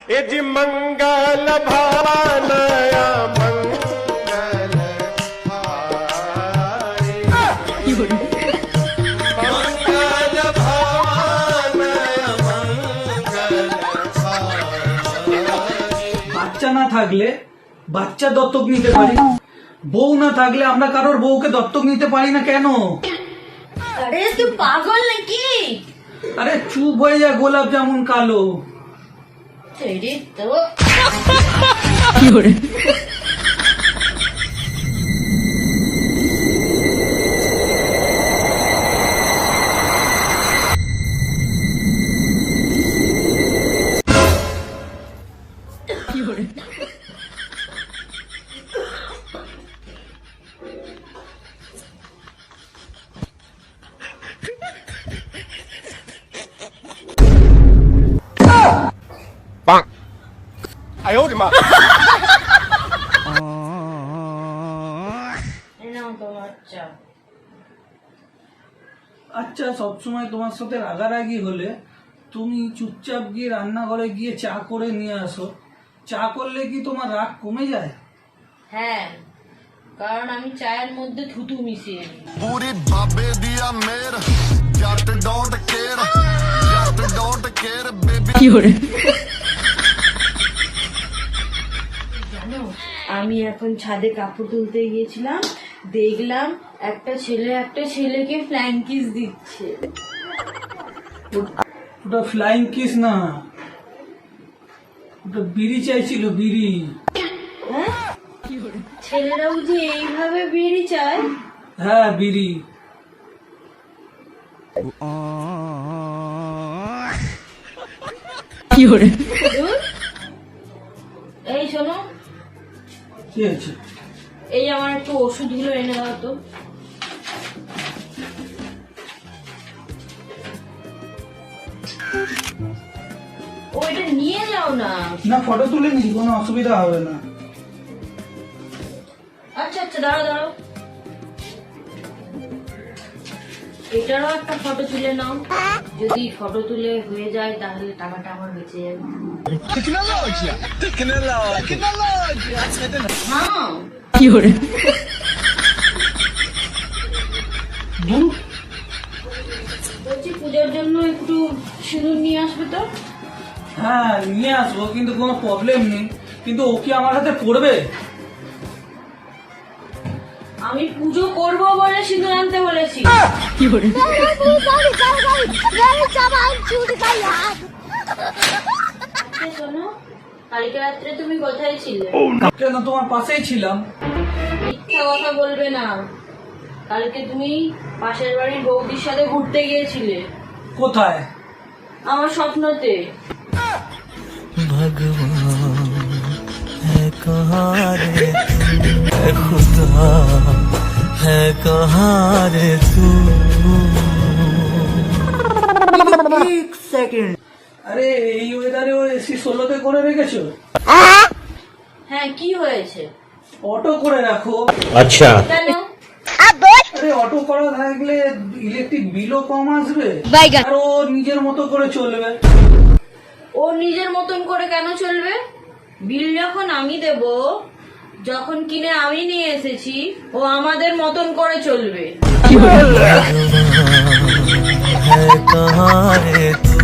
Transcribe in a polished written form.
As मंगल भावनया मंगल हारे मंगल भावनया मंगल हारे। বাচ্চা না থাকলে বাচ্চা দত্তক নিতে পারি, বউ না থাকলে আমরা কারোর বউকে দত্তক নিতে পারি না কেন? আরে তুই পাগল নাকি? আরে চুপ হয়ে যা গোলাপ জামুন কালো। তেরি তো棒！哎呦我的妈！ নাও তোমার চা। আচ্ছা, সবসময় তোমার সাথে রাগারাগি হলে তুমি চুপচাপ গিয়ে রান্নাঘরে গিয়ে চা করে নিয়ে আসো। চা করলে কি তোমার রাগ কমে যায়? হ্যাঁ, কারণ আমি চায়ের মধ্যে থুতু মিশিয়ে দিই। पूरी बाबे दिया मेर जट डोंट केयर बेबी জানো, আমি এখন ছাদে কাপড় তুলতে গিয়েছিলাম, দেখলাম একটা ছেলেকে ফ্ল্যাং কিস দিচ্ছে। ওটা ফ্লাইং কিস না, ওটা বিড়ি চাইছিল, বিড়ি। হ্যাঁ, ছেলেরা বুঝি এইভাবে বিড়ি চায়? হ্যাঁ, বিড়ি। ধুর। এই শোনো, কি হয়েছে? এই আমার একটু ওষুধগুলো এনে দাও তো। ও, এটা নিয়ে যাও না। না, ফটো তুলে নিই, কোনো অসুবিধা হবে না। আচ্ছা আচ্ছা, দাঁড়াও দাঁড়াও, এটারও একটা ফটো তুলে নাও। যদি ফটো তুলে হয়ে যায় তাহলে টাকাটা আমার বেঁচে যাবে। হ্যাঁ, বলছি পূজার জন্য একটু সিঁদুর নিয়ে আসবে তো। হ্যাঁ, নিয়ে আসবো, কিন্তু কোনো প্রবলেম নেই। কিন্তু ও কি আমার হাতে পড়বে? আমি পুজো করবো বলে সিঁদুর আনতে বলেছি। শোনো, কালকে রাত্রে তুমি কোথায় ছিলে? কেন, তোমার পাশেই ছিলাম। মিথ্যা কথা বলবে না। কালকে তুমি পাশের বাড়ির বৌদির সাথে ঘুরতে গিয়েছিলে। কোথায়? আমার স্বপ্নতে। भगवान है कहाँ रे है खुदा है कहाँ रे तू। এক সেকেন্ড। আরে এই ওয়েদারে ও এসি 16তে করে রেখেছো? হ্যাঁ, কি হয়েছে? অটো করে রাখো। কেন? আরে অটো করা থাকলে ইলেকট্রিক বিলও কম আসবে, আর ও নিজের মতো করে চলবে। ও নিজের মতন করে কেন চলবে? বিল যখন আমি দেব, যখন কিনে আমি নিয়ে এসেছি, ও আমাদের মতন করে চলবে। है कहाँ रे तू।